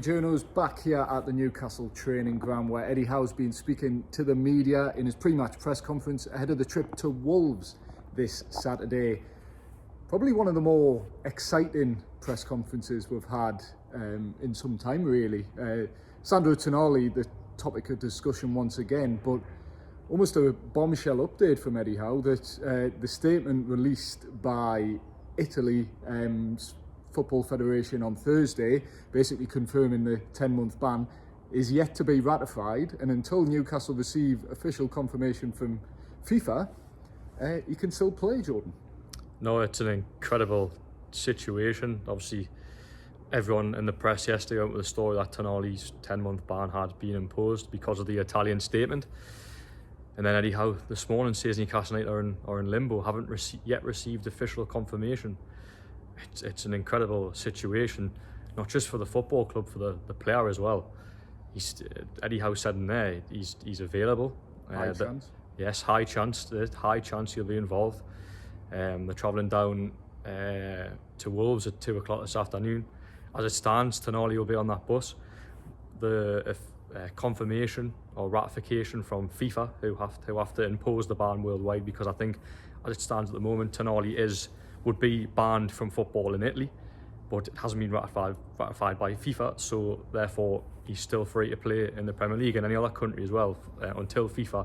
journos back here at the Newcastle training ground where Eddie Howe's been speaking to the media in his pre-match press conference ahead of the trip to Wolves this Saturday. Probably one of the more exciting press conferences we've had in some time, really. Sandro Tonali, the topic of discussion once again, but almost a bombshell update from Eddie Howe that the statement released by Italy Football Federation on Thursday, basically confirming the 10-month ban, is yet to be ratified, and until Newcastle receive official confirmation from FIFA, he can still play, Jordan. No, it's an incredible situation. Obviously, everyone in the press yesterday went with the story that Tonali's 10-month ban had been imposed because of the Italian statement. And then Eddie Howe this morning says Newcastle United are in limbo, haven't yet received official confirmation. It's an incredible situation, not just for the football club, for the player as well. Eddie Howe said in there, he's available. High chance. Yes, high chance he'll be involved. They're travelling down to Wolves at 2 o'clock this afternoon. As it stands, Tonali will be on that bus. The confirmation or ratification from FIFA, who have to impose the ban worldwide, because I think as it stands at the moment, Tonali would be banned from football in Italy, but it hasn't been ratified by FIFA, so therefore he's still free to play in the Premier League and any other country as well until FIFA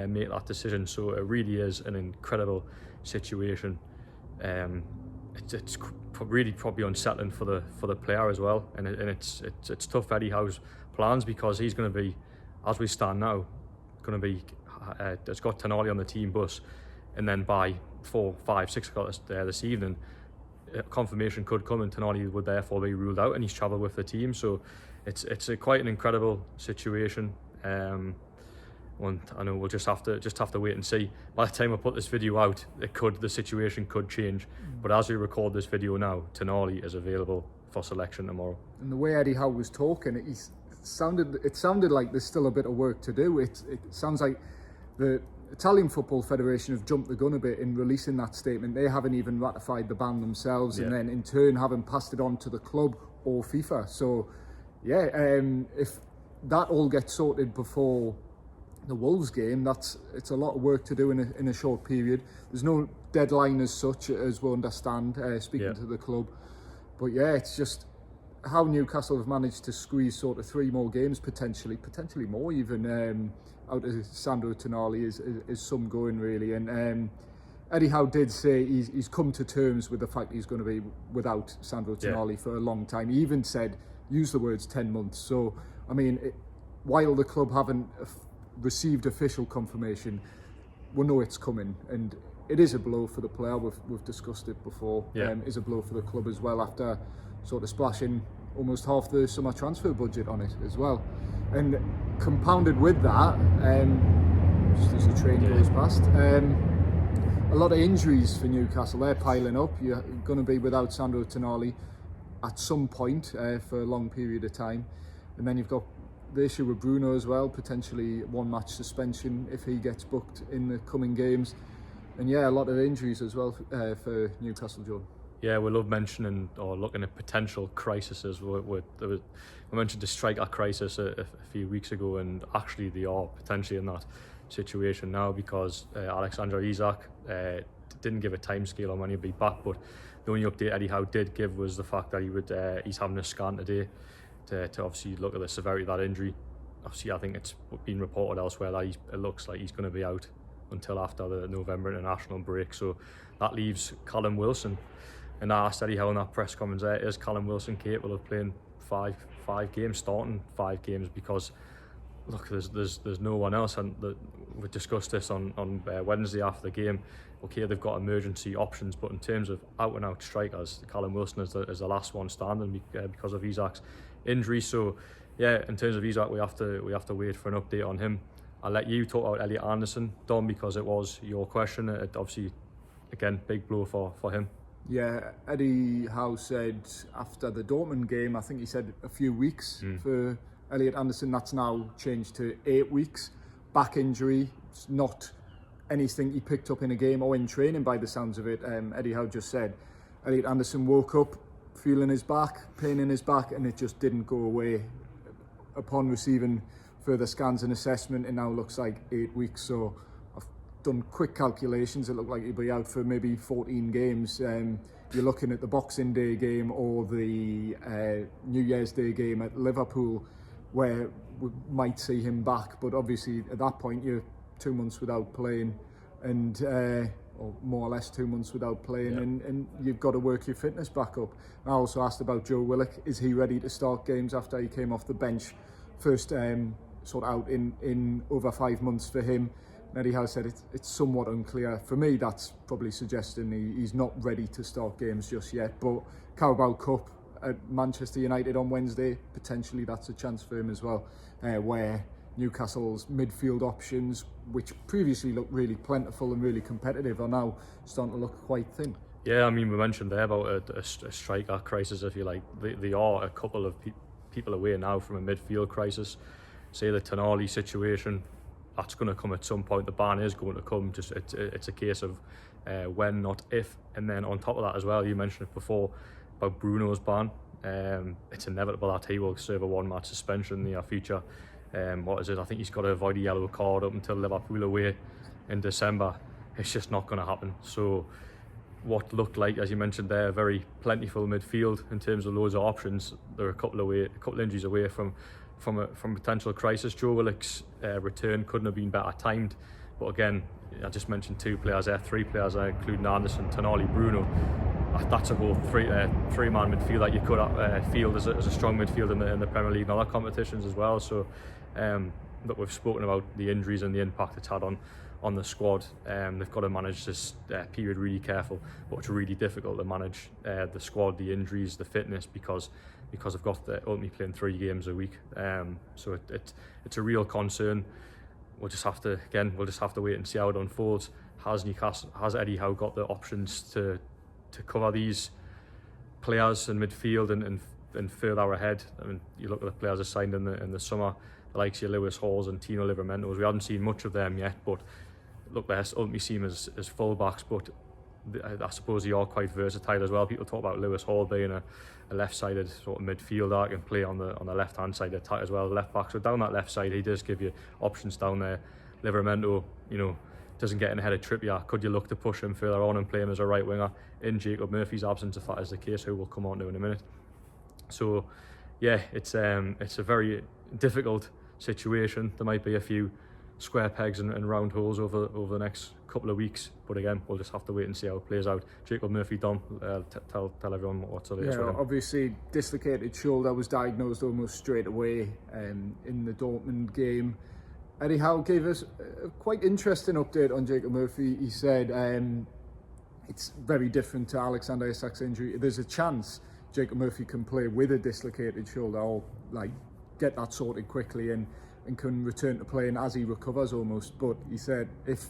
make that decision. So it really is an incredible situation. It's really probably unsettling for the player as well, and it's tough for Eddie Howe's plans, because he's going to be, as we stand now, it's got Tonali on the team bus, and then by 4, 5, 6 o'clock this evening, confirmation could come and Tonali would therefore be ruled out, and he's travelled with the team. So it's quite an incredible situation. And I know we'll just have to wait and see. By the time I put this video out, the situation could change. But as we record this video now, Tonali is available for selection tomorrow. And the way Eddie Howe was talking, it sounded like there's still a bit of work to do. It sounds like the Italian Football Federation have jumped the gun a bit in releasing that statement. They haven't even ratified the ban themselves, and then in turn haven't passed it on to the club or FIFA. So yeah, if that all gets sorted before the Wolves game, it's a lot of work to do in a short period. There's no deadline as such, as we understand, speaking to the club. But yeah, it's just how Newcastle have managed to squeeze sort of 3 more games, potentially more even, out of Sandro Tonali is some going, really. And Eddie Howe did say he's come to terms with the fact he's going to be without Sandro Tonali for a long time. He even used the words 10 months. So, I mean, while the club haven't received official confirmation, we know it's coming, and it is a blow for the player. We've discussed it before. It is a blow for the club as well, after sort of splashing almost half the summer transfer budget on it as well. And compounded with that, just as the train goes past, a lot of injuries for Newcastle. They're piling up. You're going to be without Sandro Tonali at some point for a long period of time. And then you've got the issue with Bruno as well, potentially 1 match suspension if he gets booked in the coming games. And yeah, a lot of injuries as well for Newcastle, Jordan. Yeah, we love mentioning or looking at potential crises. We mentioned the striker crisis a few weeks ago, and actually they are potentially in that situation now, because Alexander Isak didn't give a timescale on when he'll be back, but the only update Eddie Howe did give was the fact that he's having a scan today to obviously look at the severity of that injury. Obviously, I think it's been reported elsewhere that it looks like he's going to be out until after the November international break. So that leaves Callum Wilson. And I asked Eddie Howe in that press conference, is Callum Wilson capable of playing five games, starting 5 games? Because look, there's no one else, and we discussed this on Wednesday after the game. Okay, they've got emergency options, but in terms of out and out strikers, Callum Wilson is the last one standing because of Isak's injury. So yeah, in terms of Isak, we have to wait for an update on him. I'll let you talk about Elliot Anderson, Dom, because it was your question. It obviously, again, big blow for him. Yeah, Eddie Howe said after the Dortmund game, I think he said a few weeks for Elliot Anderson. That's now changed to 8 weeks. Back injury, it's not anything he picked up in a game or in training by the sounds of it. Eddie Howe just said Elliot Anderson woke up feeling his back, pain in his back, and it just didn't go away. Upon receiving further scans and assessment, it now looks like 8 weeks. So I've done quick calculations. It looked like he'd be out for maybe 14 games. You're looking at the Boxing Day game or the New Year's Day game at Liverpool, where we might see him back. But obviously at that point you're 2 months without playing, and or more or less 2 months without playing, and you've got to work your fitness back up. I also asked about Joe Willock. Is he ready to start games after he came off the bench? First sort of out in over 5 months for him. Eddie Howe said it's somewhat unclear. For me, that's probably suggesting he's not ready to start games just yet. But Carabao Cup at Manchester United on Wednesday, potentially that's a chance for him as well, where Newcastle's midfield options, which previously looked really plentiful and really competitive, are now starting to look quite thin. Yeah, I mean, we mentioned there about a striker crisis, if you like. They are a couple of people away now from a midfield crisis. Say the Tonali situation, that's going to come at some point. The ban is going to come. Just it's a case of when, not if. And then on top of that as well, you mentioned it before about Bruno's ban. It's inevitable that he will serve a 1-match suspension in the near future. What is it? I think he's got to avoid a yellow card up until Liverpool away in December. It's just not going to happen. So what looked like, as you mentioned there, a very plentiful midfield in terms of loads of options. They're a couple of injuries away from potential crisis. Joe Willock's return couldn't have been better timed. But again, I just mentioned 2 players there, 3 players there, including Anderson, Tonali, Bruno. That's a whole three-man midfield that you could field as a strong midfield in the Premier League and other competitions as well. So look, we've spoken about the injuries and the impact it's had on the squad. They've got to manage this period really careful, but it's really difficult to manage the squad, the injuries, the fitness, because they've got only playing 3 games a week. So it's a real concern. We'll just have to wait and see how it unfolds. Has Eddie Howe got the options to cover these players in midfield and further ahead? I mean, you look at the players assigned in the summer, the likes of Lewis Halls and Tino Livermentos. We haven't seen much of them yet, but look, they're ultimately seen as full-backs, but I suppose they are quite versatile as well. People talk about Lewis Hall being a left-sided sort of midfielder, can play on the left-hand side attack as well, left back. So down that left side, he does give you options down there. Livermento, doesn't get in ahead of Trippier. Could you look to push him further on and play him as a right winger in Jacob Murphy's absence, if that is the case, who we'll come on to in a minute? So yeah, it's a very difficult situation. There might be a few square pegs and round holes over the next couple of weeks, but again, we'll just have to wait and see how it plays out. Jacob Murphy, Dom, tell everyone what's the latest with him. Obviously dislocated shoulder, was diagnosed almost straight away in the Dortmund game. Eddie Howe gave us a quite interesting update on Jacob Murphy. He said it's very different to Alexander Isak's injury. There's a chance Jacob Murphy can play with a dislocated shoulder, or like get that sorted quickly and can return to playing as he recovers almost. But he said if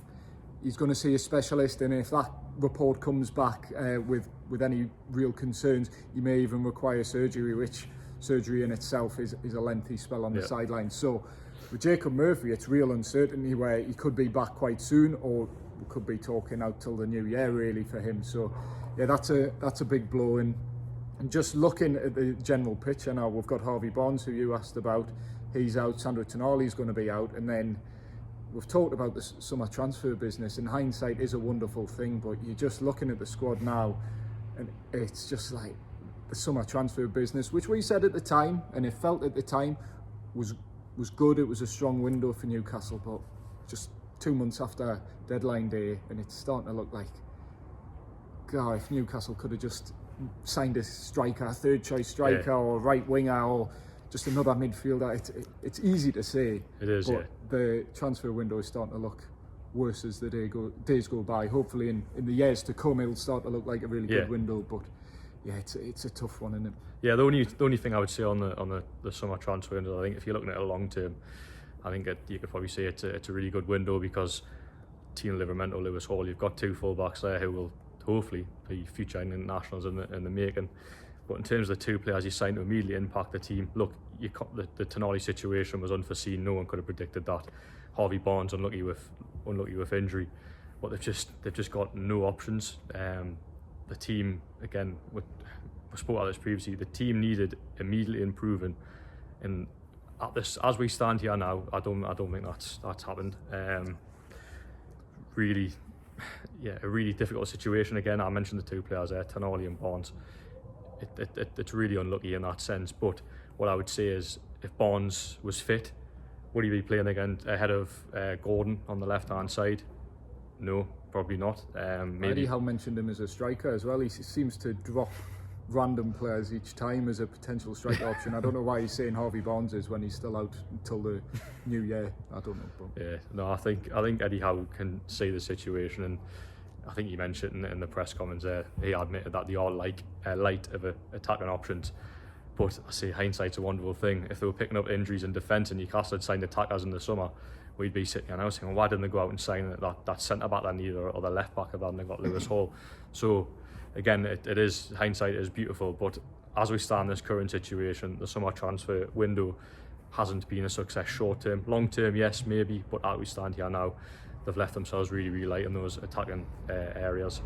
he's going to see a specialist, and if that report comes back with any real concerns, he may even require surgery, which surgery in itself is a lengthy spell on the sideline. So with Jacob Murphy, it's real uncertainty where he could be back quite soon, or we could be talking out till the new year really for him. So yeah, that's a big blow. And just looking at the general picture now, we've got Harvey Barnes, who you asked about. He's out. Sandro Tonali's going to be out, and then we've talked about the summer transfer business, and hindsight is a wonderful thing, but you're just looking at the squad now and it's just like the summer transfer business, which we said at the time, and it felt at the time was good. It was a strong window for Newcastle, but just 2 months after deadline day, and it's starting to look like, God, if Newcastle could have just signed a striker, a third choice striker, or right winger, or just another midfielder. It's easy to say. It is, but the transfer window is starting to look worse as the days go by. Hopefully in the years to come it'll start to look like a really good window, but yeah, it's a tough one, isn't it? Yeah, the only thing I would say on the summer transfer window, I think if you're looking at it long term, I think you could probably say it's a really good window, because Tino Livermento, Lewis Hall, you've got 2 full-backs there who will hopefully be future internationals in the making. But in terms of the 2 players you signed to immediately impact the team, look, the Tonali situation was unforeseen. No one could have predicted that. Harvey Barnes unlucky with injury, but they've just got no options. The team, again, spoke about this previously, the team needed immediately improving. And at this, as we stand here now, I don't think that's happened. Really, yeah, a really difficult situation. Again, I mentioned the two players there, Tonali and Barnes. It's really unlucky in that sense. But what I would say is, if Barnes was fit, would he be playing again ahead of Gordon on the left-hand side? No, probably not. Maybe. Eddie Howe mentioned him as a striker as well. He seems to drop random players each time as a potential striker option. I don't know why he's saying Harvey Barnes is when he's still out until the new year. I don't know. But. Yeah, no, I think Eddie Howe can see the situation, and I think he mentioned in the press comments there, he admitted that they are light of attacking options. But I say hindsight's a wonderful thing. If they were picking up injuries in defence and Newcastle had signed attackers in the summer, we'd be sitting here now saying, why didn't they go out and sign that centre back they need, or the left back if they hadn't got Lewis Hall? So again, it is, hindsight is beautiful, but as we stand in this current situation, the summer transfer window hasn't been a success short term. Long term, yes, maybe, but as we stand here now, they've left themselves really light in those attacking areas.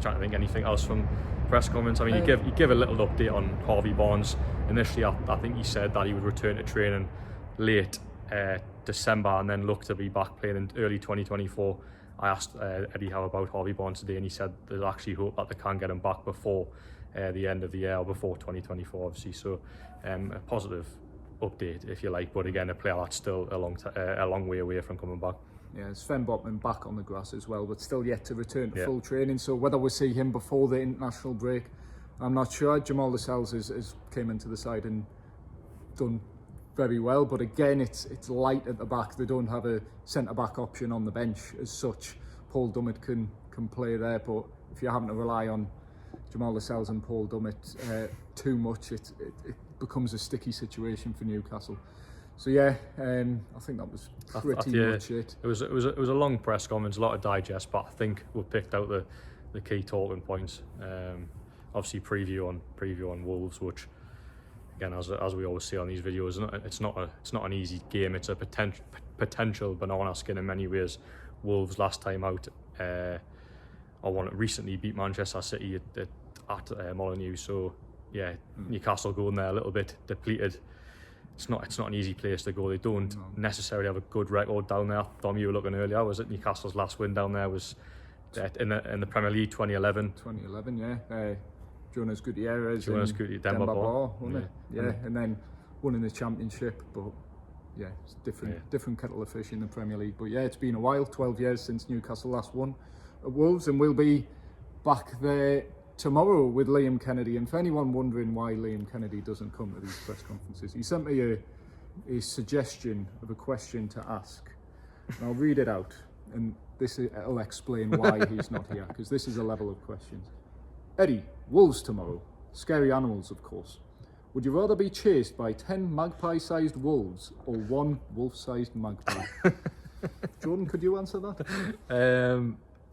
Trying to think anything else from press comments. I mean, you give a little update on Harvey Barnes. Initially, I think he said that he would return to training late December and then look to be back playing in early 2024. I asked Eddie Howe about Harvey Barnes today, and he said there's actually hope that they can get him back before the end of the year, or before 2024, obviously. So a positive update, if you like, but again, a player that's still a long way away from coming back. Yeah, Sven Botman back on the grass as well, but still yet to return to full training. So whether we'll see him before the international break, I'm not sure. Jamal Lascelles has came into the side and done very well, but again, it's light at the back. They don't have a centre-back option on the bench as such. Paul Dummett can play there, but if you're having to rely on Jamal Lascelles and Paul Dummett too much, it becomes a sticky situation for Newcastle. So yeah, I think that was pretty much it. It was a long press conference, a lot of digest, but I think we've picked out the key talking points. Obviously, preview on Wolves, which again, as we always say on these videos, it's not an easy game. It's a potential banana skin in many ways. Wolves last time out, recently beat Manchester City at Molineux. So yeah, Newcastle going there a little bit depleted. It's not an easy place to go. They don't necessarily have a good record down there. Dom, you were looking earlier, was it Newcastle's last win down there was in the Premier League 2011? 2011, yeah. Jonas Gutierrez and Demba Ba, wasn't it? Yeah, and then winning the championship, but yeah, it's different kettle of fish in the Premier League. But yeah, it's been a while, 12 years since Newcastle last won at Wolves, and we'll be back there tomorrow with Liam Kennedy. And for anyone wondering why Liam Kennedy doesn't come to these press conferences, he sent me a suggestion of a question to ask, and I'll read it out, and will explain why he's not here, because this is a level of questions. Eddie, Wolves tomorrow, scary animals of course. Would you rather be chased by 10 magpie-sized wolves or 1 wolf-sized magpie? Jordan, could you answer that?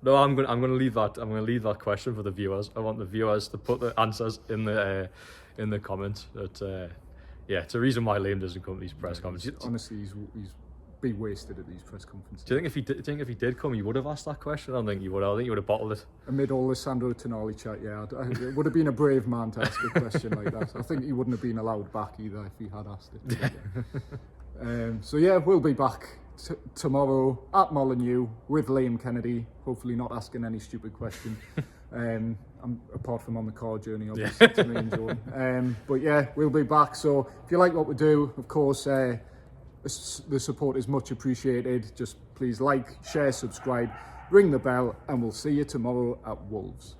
No, I'm going to leave that. I'm going to leave that question for the viewers. I want the viewers to put the answers in the comments. But yeah, it's a reason why Liam doesn't come to these press conferences. Honestly, he's be wasted at these press conferences. Do you think if he did come, you would have asked that question? I don't think you would. I think you would have bottled it. Amid all the Sandro Tonali chat, yeah, it would have been a brave man to ask a question like that. I think he wouldn't have been allowed back either if he had asked it. Yeah. So yeah, we'll be back tomorrow at Molineux with Liam Kennedy. Hopefully not asking any stupid question. Apart from on the car journey, obviously, to me and Jordan. But yeah, we'll be back. So if you like what we do, of course, the support is much appreciated. Just please like, share, subscribe, ring the bell, and we'll see you tomorrow at Wolves.